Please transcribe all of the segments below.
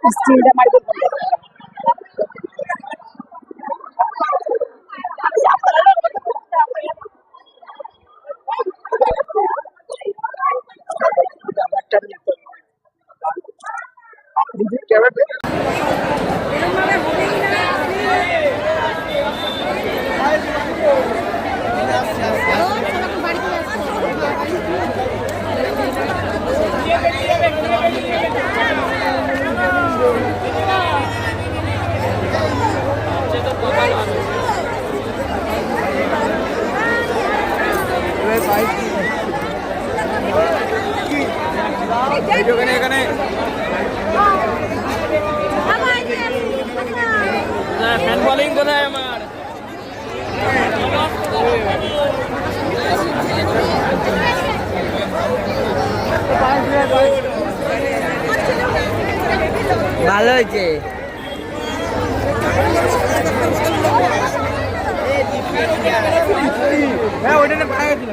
স্টিলটা মারবে fan bowling কোথায় আমার ভালো হয়েছে। হ্যাঁ ওইটা না ভাঙা ছিল।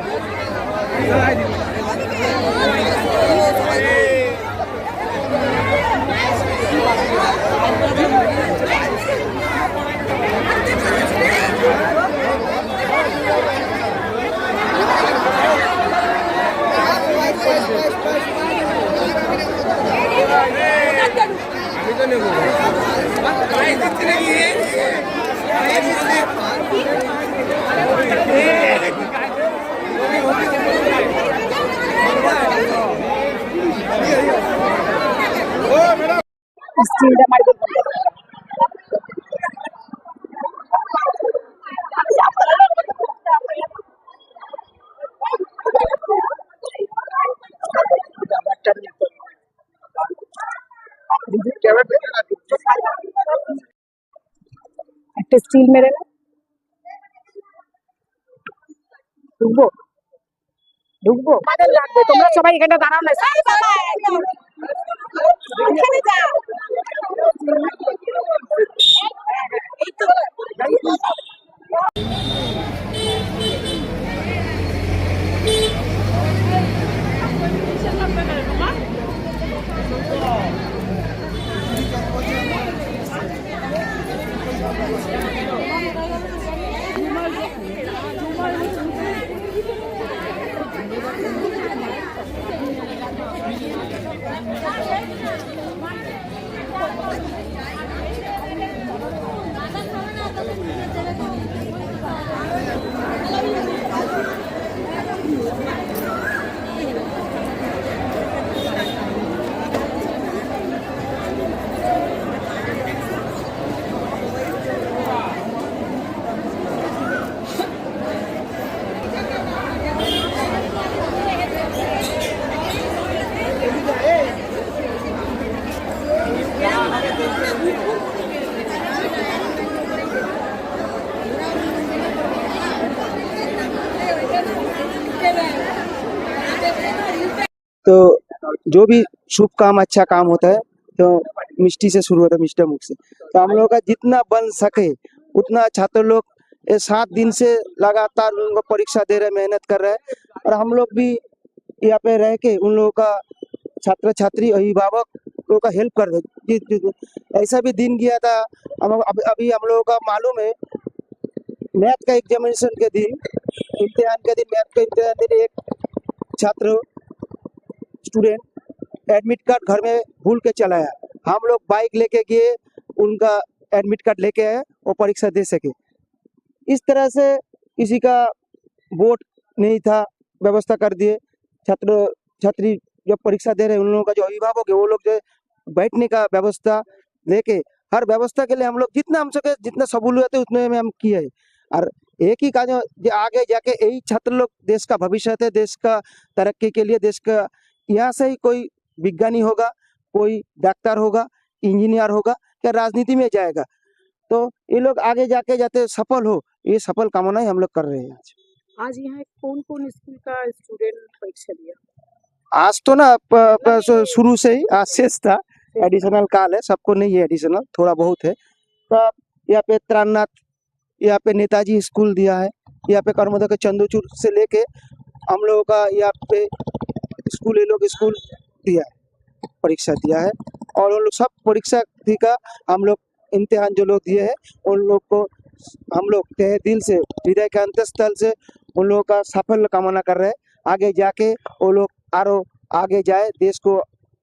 স্টিলটা মারবে একটা স্টিল মেরে না ঢুকবো ঢুকবো আমাদের লাগবে তোমরা সবাই এখানে দাঁড়াও না तो जो भी शुभ काम अच्छा काम होता है तो मिष्टी से शुरू होता है, मिष्टी मुख से। तो हम लोग का जितना बन सके उतना छात्र लोग ये 7 दिन से लगातार उनको परीक्षा दे रहे, मेहनत कर रहे हैं। और हम लोग भी यहाँ पे रह के उन लोगों का छात्र छात्री अभिभावक लोगों का हेल्प कर रहे। ऐसा भी दिन गया था अभी हम लोगों का मालूम है, मैथ का एग्जामिनेशन के दिन, इम्तिहान के दिन, मैथ का इम्तिहान के दिन एक छात्र स्टूडेंट एडमिट कार्ड घर में भूल के चला आया। हम लोग बाइक लेके गए, उनका एडमिट कार्ड लेके आए, वो परीक्षा दे सके। इस तरह से किसी का वोट नहीं था, व्यवस्था कर दिए। छात्र छात्री जब परीक्षा दे रहे हैं, उन लोगों का जो अभिभावक है वो लोग जो बैठने का व्यवस्था लेके, हर व्यवस्था के लिए हम लोग जितना हम सके, जितना सहूलियत है उतने में हम किए है। और एक ही का जो आगे जाके यही छात्र लोग देश का भविष्य है, देश का तरक्की के लिए, देश का यहाँ से ही कोई विज्ञानी होगा, कोई डॉक्टर होगा, इंजीनियर होगा, क्या राजनीति में जाएगा। तो ये लोग आगे जाके जाते सफल हो, ये सफल कामना ही हम लोग कर रहे हैं। आज यहाँ कौन कौन स्कूल का स्टूडेंट परीक्षा दिया? आज तो ना शुरू से ही आज शेष था, एडिशनल काल है, सबको नहीं है एडिशनल, थोड़ा बहुत है। तो यहाँ पे त्राणनाथ, यहाँ पे नेताजी स्कूल दिया है, यहाँ पे कर्मोदा के चंदूचूर से लेके हम लोगों का यहाँ पे स्कूल, ये लोग स्कूल दिया है। परीक्षा दिया है और उन लोग सब परीक्षा का हम लोग इम्तिहान जो लोग दिए हैं उन लोग को हम लोग तहे दिल से हृदय के अंतस्थल से उन लोगों का साफल्य कामना कर रहे हैं। आगे जाके वो लोग आरो आगे जाए, देश को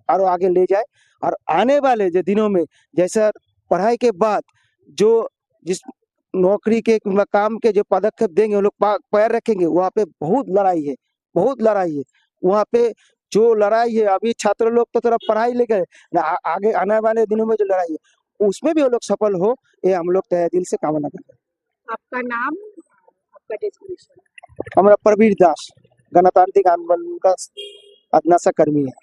आरो आगे ले जाए और आने वाले जो दिनों में जैसा पढ़ाई के बाद जो जिस नौकरी के काम के जो पदक्षेप देंगे वो लोग पैर रखेंगे, वहाँ पे बहुत लड़ाई है, बहुत लड़ाई है। वहाँ पे जो लड़ाई है अभी छात्र लोग तो तरफ पढ़ाई लेकर आगे आने वाले दिनों में जो लड़ाई है उसमें भी वो लोग सफल हो, ये हम लोग तहे दिल से कामना करते हैं। आपका नाम, आपका डेजिग्नेशन? हमारा प्रवीर दास गणतांत्रिक आंदोलन का আদনাসা কর্মী है।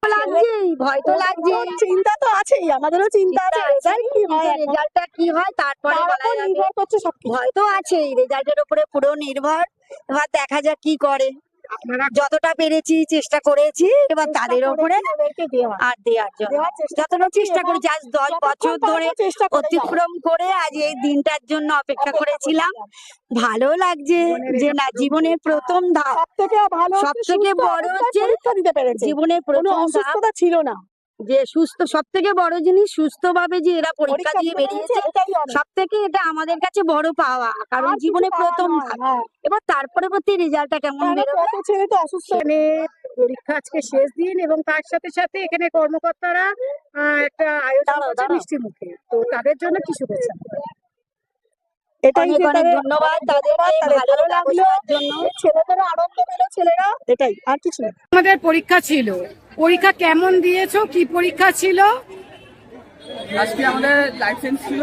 লাগছেই, ভয় তো লাগছে, চিন্তা তো আছেই, আমাদেরও চিন্তা আছে। রেজাল্ট কি হয়, রেজাল্টটা কি হয় তারপরে তার বলা উপর যাবে। নির্ভর করছে সবকিছু। ভয় তো আছেই, রেজাল্টের উপরে পুরো নির্ভর। এবার দেখা যাক কি করে। আপনারা যতটা পেরেছি চেষ্টা করেছি, এবার তাদের উপরে তাদেরকে দেওয়া আর দেওয়ার জন্য দেওয়ার চেষ্টা যতটা চেষ্টা করেছি। আজ 10 বছর ধরে চেষ্টা করে অতিক্রম করে আজ এই দিনটার জন্য অপেক্ষা করেছিলাম। ভালো লাগছে যে না, জীবনের প্রথম ধাপ, সবথেকে ভালো হচ্ছে সবথেকে সুস্থ বড় অবস্থায় হচ্ছে পরীক্ষা দিতে পেরেছে। জীবনের কোনো প্রথম ধাপ, অসুস্থতা ছিল না, যে সুস্থ, সব থেকে বড় জিনিস সুস্থভাবে যে এরা পরীক্ষা দিয়ে বেরিয়েছে, এটাই অনেক। সব থেকে এটা আমাদের কাছে বড় পাওয়া। কারণ আর কিছু জীবনে পাওয়া প্রথম নয়, ধাপ। হ্যাঁ। এবার তার পরবর্তী রেজাল্টটা কেমন কারণ বেরোবে। কত ছেলে তো অসুস্থ। এখানে পরীক্ষা আজকে শেষ দিন এবং তার সাথে সাথে এখানে কর্মকর্তারা একটা আয়োজন করছে মিষ্টি মুখে, তো তাদের জন্য কি শুভেচ্ছা? এটাই অনেক যে অনেক তাদের ধন্যবাদ তাদের তাদের ভালো ভালো লাগলো, ব্যবস্থার জন্য। ছেলেদেরও আনন্দ পেল, ছেলেরা, এটাই আর কিছু না। আমাদের পরীক্ষা ছিল, পরীক্ষা কেমন দিয়েছো, কি পরীক্ষা ছিল? আজকে আমাদের লাইসেন্স ছিল,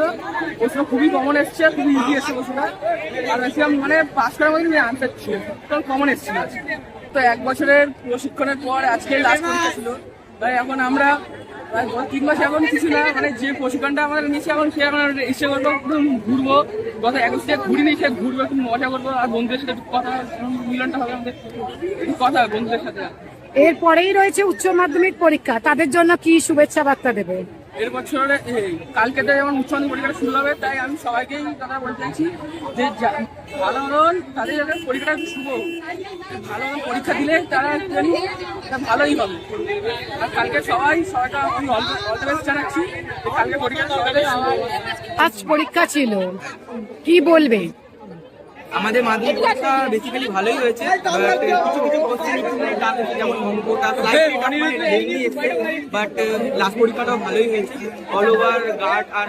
প্রশ্ন খুবই কমন এসছে, খুবই ইজি এসছে প্রশ্নটা। আর ম্যাক্সিমাম মানে পাস করার মধ্যে আনসার ছিল, তো কমন এসছিল আজকে। তো 1 বছরের প্রশিক্ষণের পর আজকে লাস্ট পরীক্ষা ছিল। তাই এখন আমরা প্রায় 3 মাস এখন কিছু না, মানে যে প্রশিক্ষণটা আমাদের নিয়েছি এখন সে এখন ইচ্ছে করবো একদম ঘুরবো। গত 21 থেকে ঘুরিনি, সে ঘুরবো, একটু মজা করবো আর বন্ধুদের সাথে একটু কথা মিলনটা হবে আমাদের, একটু কথা হবে বন্ধুদের সাথে। এরপরেই রয়েছে উচ্চ মাধ্যমিক পরীক্ষা, তাদের জন্য কি শুভেচ্ছা বার্তা দেবে? এর বছরে কালকে তো যেমন উচ্চ মাধ্যমিক পরীক্ষা শুরু হবে, তাই আমি সবাইকেই কথা বলতে চাইছি যে ভালো মতন তাদের যাতে পরীক্ষাটা একটু শুভ হোক। ভালো মতন পরীক্ষা দিলে তারা জানি ভালোই হবে। আর কালকে সবাইটা আমি অল দ্য বেস্ট জানাচ্ছি যে কালকে পরীক্ষা সবাই আজ পরীক্ষা ছিল, কি বলবে? আমাদের মাধ্যমিক পরীক্ষা বেসিক্যালি ভালোই হয়েছে, কিছু কিছু কোশ্চেন যেমন অঙ্কটা বাট লাস্ট পরীক্ষাটাও ভালোই হয়েছে। অল ওভার গার্ড আর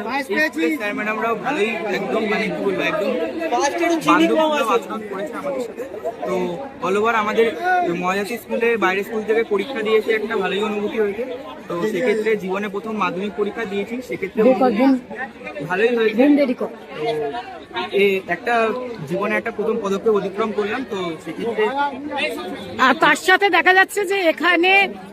স্যার ম্যাডামরাও ভালোই একদম মানে কি বলবো একদম বান্ধবসুলভ আচরণ করেছে আমাদের সাথে। তো অল ওভার আমাদের মজাসি স্কুলে বাইরের স্কুল থেকে পরীক্ষা দিয়েছে, একটা ভালোই অনুভূতি হয়েছে। তো সেক্ষেত্রে জীবনে প্রথম মাধ্যমিক পরীক্ষা দিয়েছি, সেক্ষেত্রে ভালোই হয়েছে। একটা জীবনে একটা প্রথম পদক্ষেপ অতিক্রম করলাম, তো সেক্ষেত্রে। আর তার সাথে দেখা যাচ্ছে যে এখানে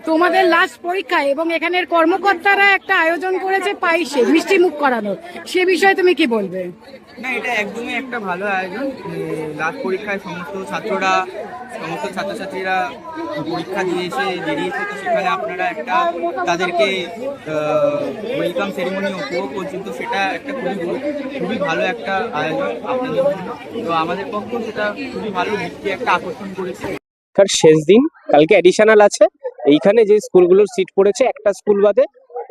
তোমাদের লাস্ট পরীক্ষা এবং এখানের কর্মকর্তারা একটা আয়োজন করেছে পায়েসে মিষ্টি মুখ করানোর, সে বিষয়ে তুমি কি বলবে? না, এটা একদমই একটা ভালো আয়োজন। লাস্ট পরীক্ষায় সমস্ত ছাত্রছাত্রীরা পরীক্ষা দিয়ে এসে বেরিয়েছে, তো সেখানে আপনারা একটা তাদেরকে ওয়েলকাম সেরিমনি উপভোগ করছেন, তো সেটা একটা খুবই ভালো একটা আয়োজন আপনাদের জন্য। তো আমাদের পক্ষে সেটা খুবই ভালো দৃষ্টি একটা আকর্ষণ করেছে। শেষ দিন, কালকে অ্যাডিশনাল আছে। এইখানে যে স্কুলগুলোর সিট পড়েছে একটা স্কুল বাদে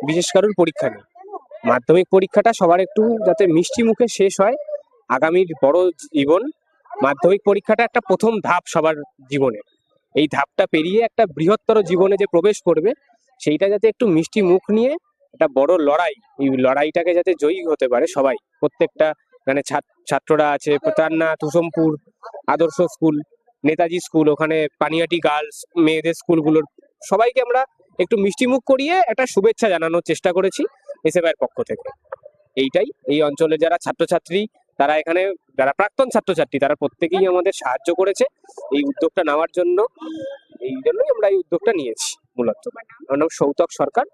বিশেষ কারোর পরীক্ষা নেই। মাধ্যমিক পরীক্ষাটা সবার একটু যাতে মিষ্টি মুখে শেষ হয়, আগামীর বড় জীবন। মাধ্যমিক পরীক্ষাটা একটা প্রথম ধাপ সবার জীবনে, এই ধাপটা পেরিয়ে একটা বৃহত্তর জীবনে যে প্রবেশ করবে সেইটা যাতে একটু মিষ্টি মুখ নিয়ে একটা বড় লড়াই, এই লড়াইটাকে যাতে জয়ী হতে পারে সবাই। প্রত্যেকটা মানে ছাত্ররা আছে, প্রতারনা, তুষমপুর আদর্শ স্কুল, নেতাজি স্কুল, ওখানে পানিয়াটি গার্লস মেয়েদের স্কুলগুলোর সবাইকে আমরা একটু মিষ্টি মুখ করিয়ে একটা শুভেচ্ছা জানানোর চেষ্টা করেছি এসএফআই এর পক্ষ থেকে। এইটাই, এই অঞ্চলে যারা ছাত্রছাত্রী, তারা এখানে যারা প্রাক্তন ছাত্রছাত্রী, তারা প্রত্যেকেই আমাদের সাহায্য করেছে এই উদ্যোগটা নেওয়ার জন্য। এই জন্যই আমরা এই উদ্যোগটা নিয়েছি মূলত। আমার নাম সৌতক সরকার,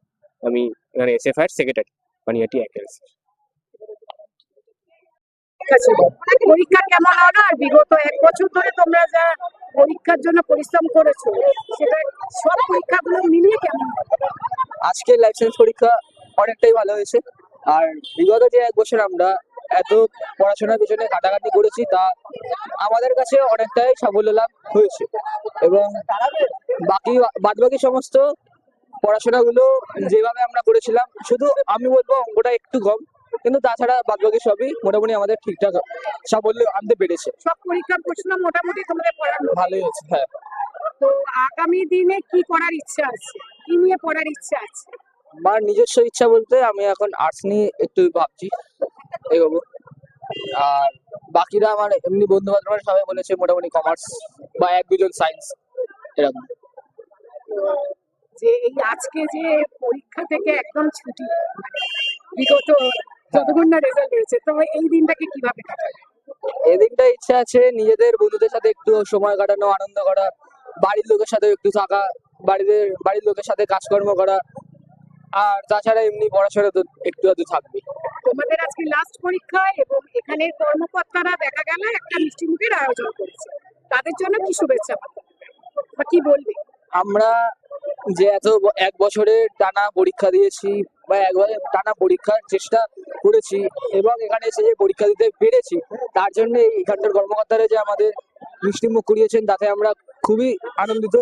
আমি এখানে এসএফআই এর সেক্রেটারি পানিয়াটি একেলসি। পরীক্ষা কেমন হলো? আর বিগত 1 বছর ধরে তোমরা যা পরীক্ষার জন্য পরিশ্রম করেছো, সেটা সব পরীক্ষাগুলো মিলিয়ে কেমন হলো? আজকে লাইসেন্স পরীক্ষা অনেকটাই ভালো হয়েছে। আর বিগত যে 1 বছর আমরা এত পড়াশোনার পিছনে ঘাটাঘাটি করেছি, তা আমাদের কাছে অনেকটাই সাফল্য লাভ হয়েছে। এবং বাদবাকি সমস্ত পড়াশোনাগুলো যেভাবে আমরা করেছিলাম, শুধু আমি বলবো অঙ্কটা একটু কম, কিন্তু তাছাড়া বাদবাকি সবই মোটামুটি আমাদের ঠিকঠাক সাফল্য আনতে পেরেছে। সব পরীক্ষার প্রশ্ন মোটামুটি তোমাদের পড়ানো? ভালোই হয়েছে, হ্যাঁ। তো আগামী দিনে কি করার ইচ্ছা আছে, কি নিয়ে পড়ার ইচ্ছা আছে? আমার নিজস্ব ইচ্ছা বলতে আমি এখন আর্টস নিয়ে একটু ভাবছি এগোবো। আর বাকিরা আমার এমনি বন্ধু বান্ধবরা সবাই বলেছে মোটামুটি কমার্স বা এক দুজন সায়েন্স এরকম। তো যে এই আজকে যে পরীক্ষা থেকে একদম ছুটি, মানে বিগত যতক্ষণ না রেজাল্ট হয়েছে, তো এই দিনটাকে কিভাবে কাটাবে? এই দিনটা ইচ্ছা আছে নিজেদের বন্ধুদের সাথে একটু সময় কাটানো, আনন্দ করা, বাড়ির লোকের সাথে একটু থাকা, বাড়ির লোকের সাথে কাজকর্ম করা, আর তাছাড়া এমনি পড়াশোনা তো একটু আধটু থাকবে। তোমাদের আজকে লাস্ট পরীক্ষা এবং এখানে কর্মকর্তারা দেখা গেল একটা মিষ্টি মুখের আয়োজন করেছে, তাদের জন্য কি শুভেচ্ছা বা কি বলবে? আমরা যে এক বছরের টানা পরীক্ষা দিয়েছি বা একবারে টানা পরীক্ষার চেষ্টা করেছি এবং এখানে এসে যে পরীক্ষা দিতে পেরেছি, তার জন্য এখানকার কর্মকর্তারা যে আমাদের মিষ্টি মুখ করিয়েছেন তাতে আমরা খুবই আনন্দিত।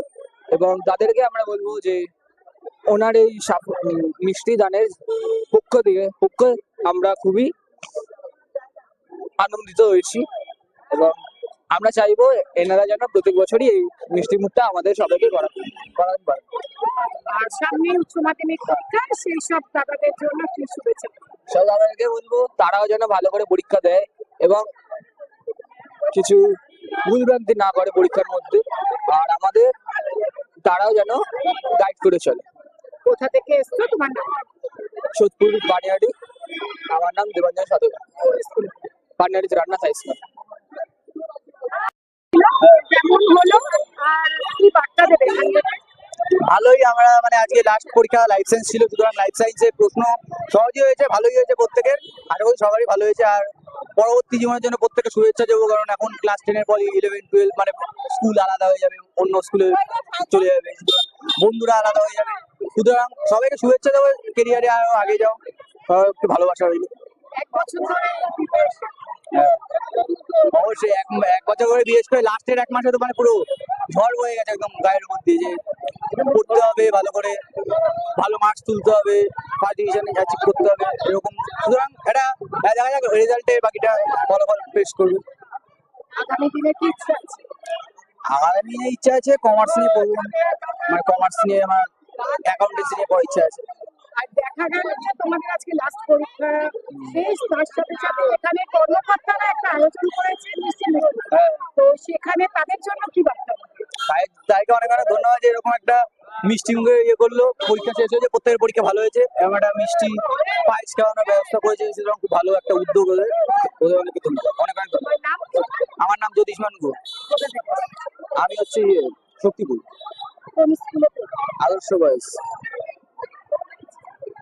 এবং তাদেরকে আমরা বলবো যে ওনার এই মিষ্টি দানের পক্ষে আমরা খুবই আনন্দিত হয়েছি এবং আমরা চাইবো এনারা যেন প্রত্যেক বছরই এই মিষ্টি মুখটা আমাদের সবাইকে করাতে পারে। আর সামনে উচ্চ মাধ্যমিক পরীক্ষা, সেই সব দাদাদের জন্য কি শুভেচ্ছা? সব দাদাদেরকে বলবো তারাও যেন ভালো করে পরীক্ষা দেয় এবং কিছু ভুলভ্রান্তি না করে পরীক্ষার মধ্যে, আর আমাদের তারাও যেন গাইড করে চলে। কোথা থেকে এসছো, তোমার নাম? সোদপুর বানিয়াডি। আমার নাম দেবাঞ্জন সাধক। বানিয়াডি রান্না সাইজ। কেমন হলো আর কি বার্তা দেবে? ভালোই, আমরা মানে আজকে লাস্ট পরীক্ষা লাইফ সায়েন্স ছিল, সুতরাং লাইফ সায়েন্সের প্রশ্ন সহজই হয়েছে, ভালোই হয়েছে প্রত্যেকের, আশা করি সবারই ভালো হয়েছে। আর পরবর্তী জীবনের জন্য প্রত্যেকে শুভেচ্ছা দেবো, কারণ এখন ক্লাস 10-এর পর 11-12 মানে স্কুল আলাদা হয়ে যাবে, অন্য স্কুলে চলে যাবে, বন্ধুরা আলাদা হয়ে যাবে, সুতরাং সবাইকে শুভেচ্ছা দেবো, কেরিয়ারে আরো আগে যাও, সবাইকে ভালোবাসা রইল। এক বছর ধরে preparation। অবশ্যই এক বছর করে, বিশেষ করে লাস্টের এক মাসে তো মানে পুরো ঝড় বয়ে গেছে একদম গায়ের উপর দিয়ে, যে পড়তে হবে ভালো করে, ভালো মার্কস তুলতে হবে, ফার্স্ট ডিভিশনে অ্যাচিভ করতে হবে এরকম। সুতরাং এটা দেখা যাক রেজাল্টে বাকিটা ফলাফল পেশ করবে। আগামী দিনে কি ইচ্ছা আছে? আগামী দিনে ইচ্ছা আছে কমার্স নিয়ে পড়বো, মানে কমার্স নিয়ে আমার অ্যাকাউন্টেন্সি নিয়ে পড়ার ইচ্ছা আছে। আর দেখা গেল যে তোমাদের আজকে লাস্ট পরীক্ষা শেষ, তার সাথে সাথে এখানে কর্মকর্তারা একটা আয়োজন করেছে মিষ্টি মুখ, তো সেখানে তাদের জন্য কি বার্তা? তাইকে অনেক অনেক ধন্যবাদ যে এরকম একটা মিষ্টি মুখে ইয়ে করলো, পরীক্ষা শেষ হয়েছে, প্রত্যেকের পরীক্ষা ভালো হয়েছে এবং একটা মিষ্টি পায়েস খাওয়ানোর ব্যবস্থা করেছে, সেরকম খুব ভালো একটা উদ্যোগ ওদের, ওদের অনেক ধন্যবাদ, অনেক অনেক ধন্যবাদ। নাম? আমার নাম জ্যোতিষ্মান গুহ, আমি হচ্ছে শক্তিপুর কোন স্কুলে? আদর্শ বয়স।